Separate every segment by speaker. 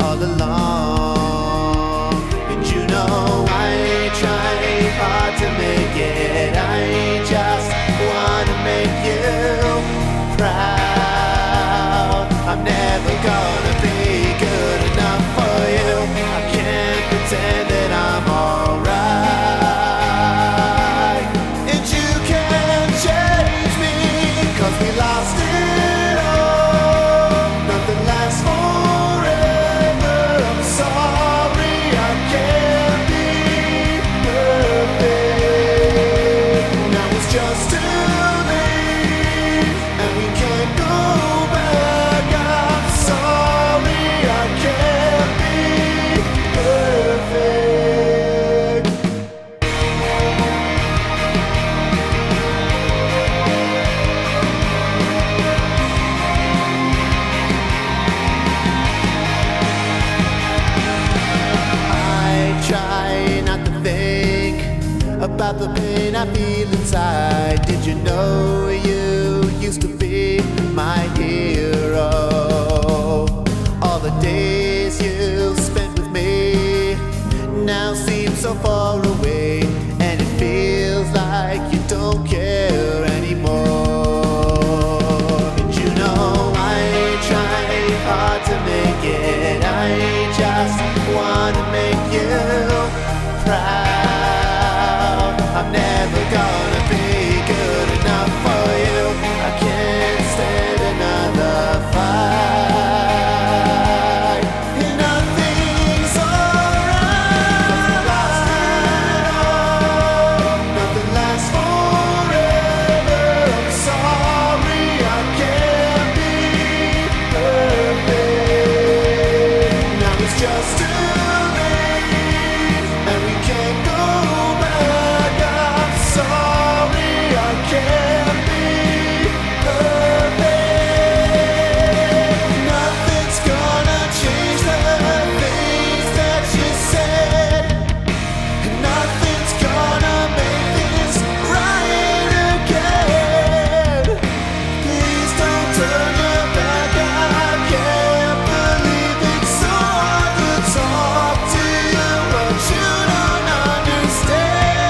Speaker 1: all along. And you know I try hard to make it. I just wanna make you proud. I'm never gonna be good enough for you. I can't pretend that I'm alright. And you can't change me, 'cause we lost it all. Nothing lasts forever. I'm sorry I can't be perfect. Now it's just too late, and we can't go back. I'm sorry I can't be perfect. I try not to think about the pain I feel inside. Did you know you used to be my hero? All the days you spent with me now seem so far away, and it feels like you don't care anymore. And you know I try hard to make it. I just wanna make you proud. I'm never gonna be good enough for you. I can't stand another fight. And nothing's alright. Nothing lasts forever. I'm sorry I can't be perfect. Now it's just too late, and we can't go back. I'm sorry I can't be perfect. Nothing's gonna change the things that you said, and nothing's gonna make this right again. Please don't turn your back. I can't believe it's so hard to talk to you, but you don't understand.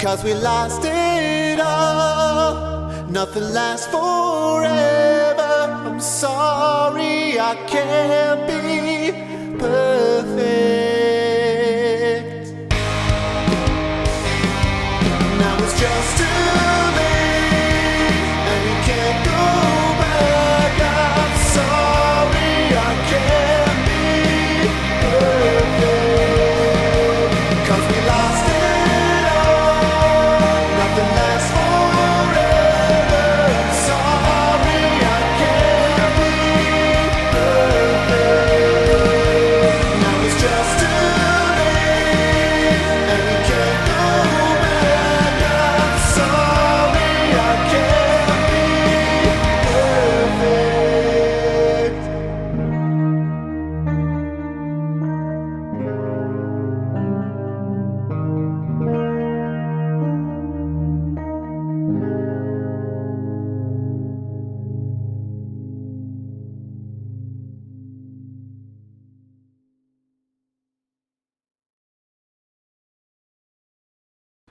Speaker 1: Cause we lost it all. Nothing lasts forever. I'm sorry I can't be perfect. Now it's just too late, and we can't go back. I'm sorry I can't be perfect. 'Cause we lost it all. Nothing lasts forever. I'm sorry I can't be perfect. Now it's just too late, and we can't go back. I'm sorry I can't be perfect.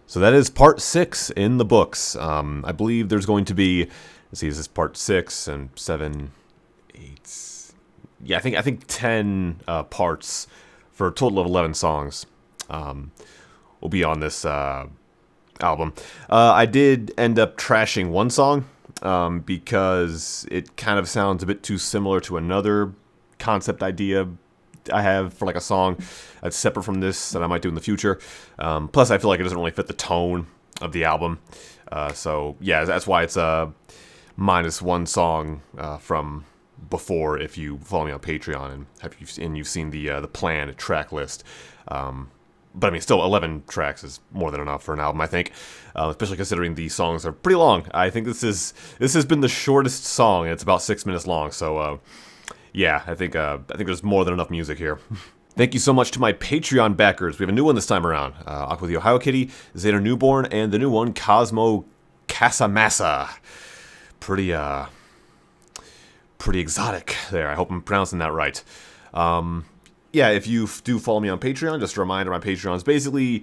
Speaker 2: So that is part 6 in the books. I believe there's going to be, let's see, is this part 6 and 7, 8. Yeah, I think 10 parts for a total of 11 songs will be on this album. I did end up trashing one song because it kind of sounds a bit too similar to another concept idea I have for like a song that's separate from this that I might do in the future. Plus, I feel like it doesn't really fit the tone of the album. So yeah, that's why it's minus one song from before. If you follow me on Patreon and you've seen the planned track list. But I mean, still 11 tracks is more than enough for an album, I think. Especially considering the songs are pretty long. I think this has been the shortest song. And it's about 6 minutes long. So yeah, I think there's more than enough music here. Thank you so much to my Patreon backers. We have a new one this time around. Aqua the Ohio Kitty, Zeta Newborn, and the new one, Cosmo Casamassa. Pretty exotic there. I hope I'm pronouncing that right. Yeah, if you do follow me on Patreon, just a reminder, my Patreon is basically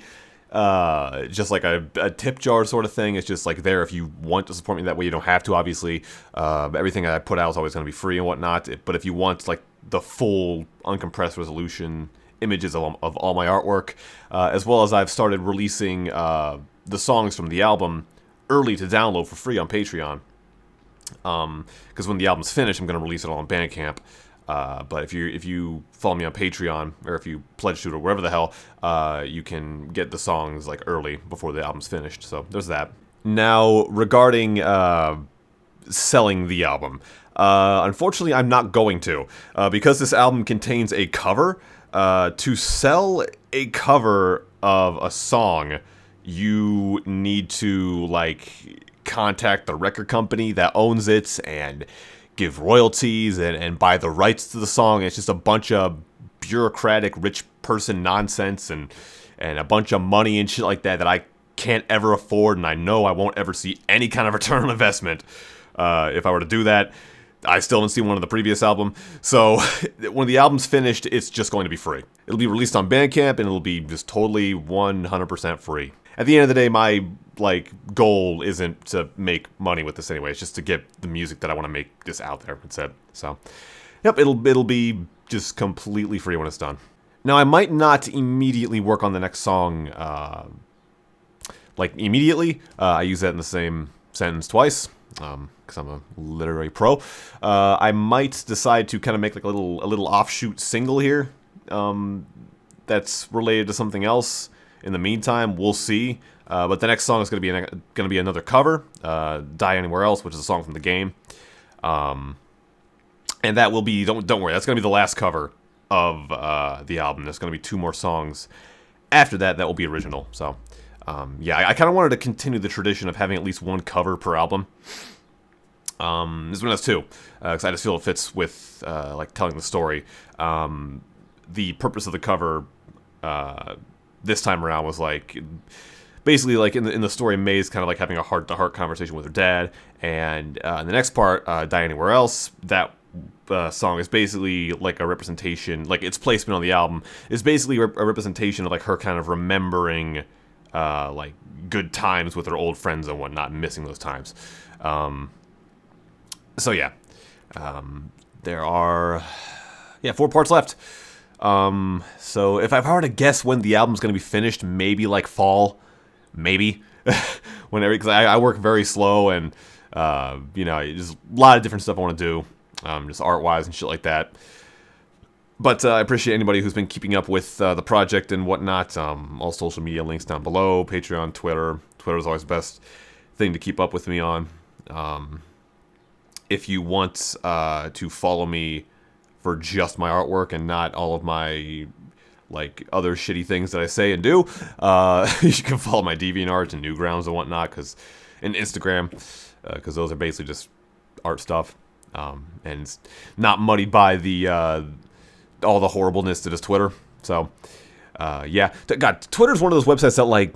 Speaker 2: just like a tip jar sort of thing. It's just like there if you want to support me that way. You don't have to, obviously. Everything I put out is always going to be free and whatnot. But if you want like the full uncompressed resolution images of all my artwork, as well as I've started releasing the songs from the album early to download for free on Patreon. Because when the album's finished, I'm going to release it all on Bandcamp. But if you follow me on Patreon, or if you pledge to it or wherever the hell, you can get the songs like early before the album's finished. So there's that. Now regarding selling the album, unfortunately I'm not going to, because this album contains a cover. To sell a cover of a song, you need to like contact the record company that owns it and give royalties and buy the rights to the song. It's just a bunch of bureaucratic rich person nonsense and a bunch of money and shit like that I can't ever afford, and I know I won't ever see any kind of return on investment if I were to do that. I still haven't seen one of the previous album, so when the album's finished, it's just going to be free. It'll be released on Bandcamp, and it'll be just totally 100% free. At the end of the day, my goal isn't to make money with this anyway. It's just to get the music that I want to make just out there instead. So, yep, it'll be just completely free when it's done. Now, I might not immediately work on the next song, immediately. I use that in the same sentence twice, because I'm a literary pro. I might decide to kind of make like a little offshoot single here, that's related to something else. In the meantime, we'll see. But the next song is going to be another cover, "Die Anywhere Else," which is a song from the game. And that will be, don't worry, that's going to be the last cover of the album. There's going to be 2 more songs after that will be original. So, yeah, I kind of wanted to continue the tradition of having at least 1 cover per album. This one has 2, because I just feel it fits with telling the story. The purpose of the cover this time around was basically in the story, May's kind of having a heart-to-heart conversation with her dad, and in the next part, "Die Anywhere Else," that song is basically like a representation, like its placement on the album is basically a representation of her kind of remembering good times with her old friends and whatnot, and missing those times. So yeah, there are 4 parts left. So if I were to guess when the album's going to be finished, maybe fall, maybe, because I work very slow, and there's a lot of different stuff I want to do, just art-wise and shit like that. But I appreciate anybody who's been keeping up with the project and whatnot. All social media links down below, Patreon, Twitter. Twitter is always the best thing to keep up with me on. If you want to follow me for just my artwork and not all of my other shitty things that I say and do, you can follow my DeviantArt and Newgrounds and whatnot, and Instagram, because those are basically just art stuff, and it's not muddied by the all the horribleness that is Twitter. So yeah, God, Twitter's one of those websites that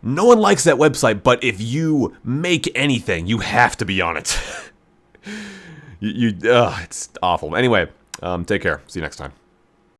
Speaker 2: no one likes that website, but if you make anything, you have to be on it. It's awful. Anyway, take care. See you next time.